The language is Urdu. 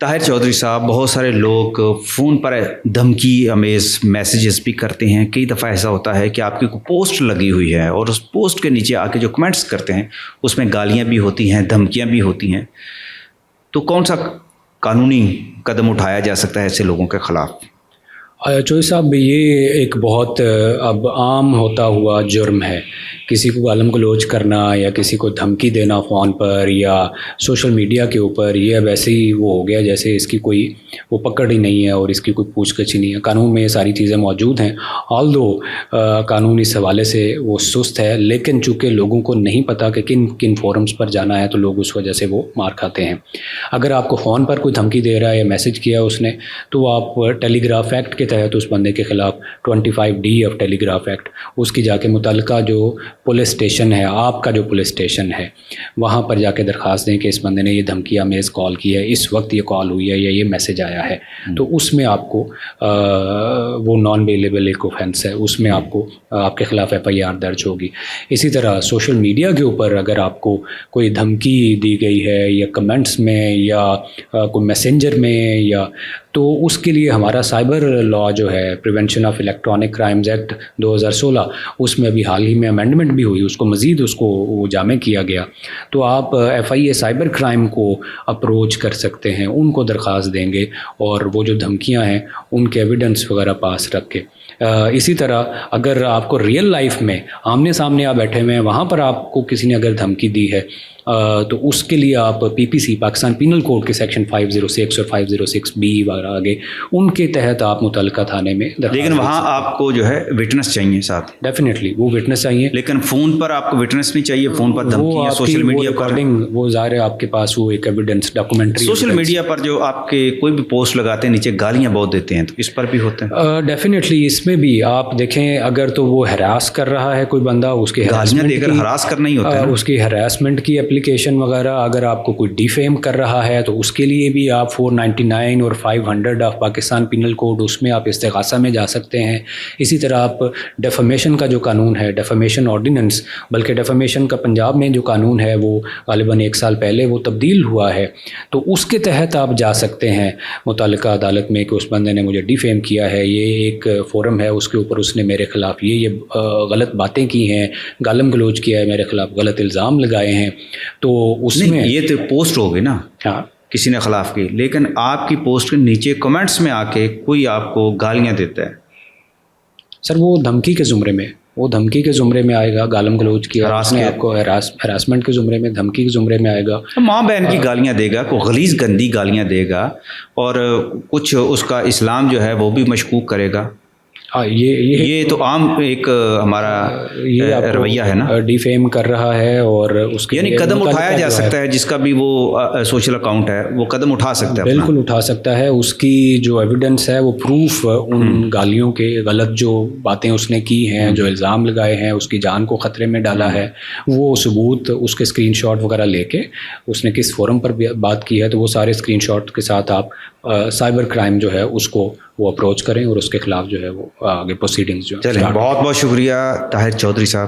طاہر چودھری صاحب، بہت سارے لوگ فون پر دھمکی امیز میسیجز بھی کرتے ہیں. کئی دفعہ ایسا ہوتا ہے کہ آپ کی کوئی پوسٹ لگی ہوئی ہے اور اس پوسٹ کے نیچے آ کے جو کمنٹس کرتے ہیں اس میں گالیاں بھی ہوتی ہیں، دھمکیاں بھی ہوتی ہیں. تو کون سا قانونی قدم اٹھایا جا سکتا ہے ایسے لوگوں کے خلاف؟ چودھری صاحب، یہ ایک بہت اب عام ہوتا ہوا جرم ہے. کسی کو گالم گلوچ کرنا یا کسی کو دھمکی دینا فون پر یا سوشل میڈیا کے اوپر، یہ اب ایسے ہی وہ ہو گیا جیسے اس کی کوئی وہ پکڑ ہی نہیں ہے اور اس کی کوئی پوچھ گچھ ہی نہیں ہے. قانون میں یہ ساری چیزیں موجود ہیں، آلدو قانون اس حوالے سے وہ سست ہے، لیکن چونکہ لوگوں کو نہیں پتہ کہ کن کن فورمز پر جانا ہے تو لوگ اس وجہ سے وہ مار کھاتے ہیں. اگر آپ کو فون پر کوئی دھمکی دے رہا ہے یا میسج کیا اس نے، تو آپ ٹیلی گراف ایکٹ کے تحت اس بندے کے خلاف 25D of telegraph act, اس کی جا کے متعلقہ جو پولیس اسٹیشن ہے، آپ کا جو پولیس اسٹیشن ہے، وہاں پر جا کے درخواست دیں کہ اس بندے نے یہ دھمکی آمیز کال کی ہے، اس وقت یہ کال ہوئی ہے یا یہ میسج آیا ہے. تو اس میں آپ کو وہ نان بیلیبل ایک اوفینس ہے، اس میں آپ کو آپ کے خلاف FIR درج ہوگی. اسی طرح سوشل میڈیا کے اوپر اگر آپ کو کوئی دھمکی دی گئی ہے یا کمنٹس میں یا کوئی میسنجر میں یا، تو اس کے لیے ہمارا سائبر لا جو ہے prevention of electronic crimes act 2016، اس میں ابھی حال ہی میں امینڈمنٹ بھی ہوئی، اس کو مزید اس کو وہ جامع کیا گیا. تو آپ FIA سائبر کرائم کو اپروچ کر سکتے ہیں، ان کو درخواست دیں گے اور وہ جو دھمکیاں ہیں ان کے ایویڈنس وغیرہ پاس رکھ کے. اسی طرح اگر آپ کو ریئل لائف میں آمنے سامنے آپ بیٹھے ہوئے ہیں، وہاں پر آپ کو کسی نے اگر دھمکی دی ہے تو اس کے لیے آپ PPC پاکستان پینل کوڈ کے سیکشن 506 اور 506B وغیرہ آگے ان کے تحت آپ متعلقہ تھانے میں لیکن وہاں آپ کو جو ہے وٹنس چاہیے ساتھ. ڈیفینیٹلی وہ وٹنس چاہیے، لیکن فون پر آپ کو وٹنس نہیں چاہیے. فون پر دھمکیاں سوشل میڈیا پر وہ ظاہر ہے آپ کے پاس وہ ایک ایویڈنس ڈاکومنٹری. سوشل میڈیا پر جو آپ کے کوئی بھی پوسٹ لگاتے ہیں نیچے گالیاں بہت دیتے ہیں، تو اس پر بھی ہوتے ہیں. ڈیفینیٹلی اس میں بھی آپ دیکھیں، اگر تو وہ ہراس کر رہا ہے کوئی بندہ، اس کے گالیاں دے کر ہراس کرنا ہی ہوتا ہے، اس کی ہراسمنٹ کی اپلیکیشن وغیرہ. اگر آپ کو کوئی ڈیفیم کر رہا ہے تو اس کے لیے بھی آپ 499 اور 500 آف پاکستان پینل کوڈ، اس میں آپ استغاثہ میں جا سکتے ہیں. اسی طرح آپ ڈیفامیشن کا جو قانون ہے، ڈیفامیشن آرڈیننس، بلکہ ڈیفامیشن کا پنجاب میں جو قانون ہے وہ غالباً 1 سال پہلے وہ تبدیل ہوا ہے، تو اس کے تحت آپ جا سکتے ہیں متعلقہ عدالت میں کہ اس بندے نے مجھے ڈیفیم کیا ہے، یہ ایک فورم ہے، اس کے اوپر اس نے میرے خلاف یہ غلط باتیں کی ہیں، گالم گلوچ کیا ہے، میرے خلاف غلط الزام لگائے ہیں. تو اس میں یہ تو پوسٹ ہو گئی نا، ہاں کسی نے خلاف کی، لیکن آپ کی پوسٹ کے نیچے کمنٹس میں آ کے کوئی آپ کو گالیاں دیتا ہے. سر وہ دھمکی کے زمرے میں، وہ دھمکی کے زمرے میں آئے گا. گالم گلوچ کیا اس نے آپ کو ہراسمنٹ کے زمرے میں، دھمکی کے زمرے میں آئے گا. ماں بہن کی گالیاں دے گا، کوئی غلیظ گندی گالیاں دے گا، اور کچھ اس کا اسلام جو ہے وہ بھی مشکوک کرے گا. یہ تو عام ایک ہمارا رویہ ہے نا. ڈیفیم کر رہا ہے اور اس کے یعنی قدم اٹھایا جا سکتا ہے، جس کا بھی وہ سوشل اکاؤنٹ ہے وہ قدم اٹھا سکتا ہے. بالکل اٹھا سکتا ہے. اس کی جو ایویڈنس ہے وہ پروف ان گالیوں کے، غلط جو باتیں اس نے کی ہیں، جو الزام لگائے ہیں، اس کی جان کو خطرے میں ڈالا ہے، وہ ثبوت اس کے اسکرین شاٹ وغیرہ لے کے اس نے کس فورم پر بات کی ہے، تو وہ سارے اسکرین شاٹ کے ساتھ آپ سائبر کرائم جو ہے اس کو وہ اپروچ کریں اور اس کے خلاف جو ہے وہ آگے پروسیڈنگز جو. چلیں، بہت بہت شکریہ طاہر چودھری صاحب.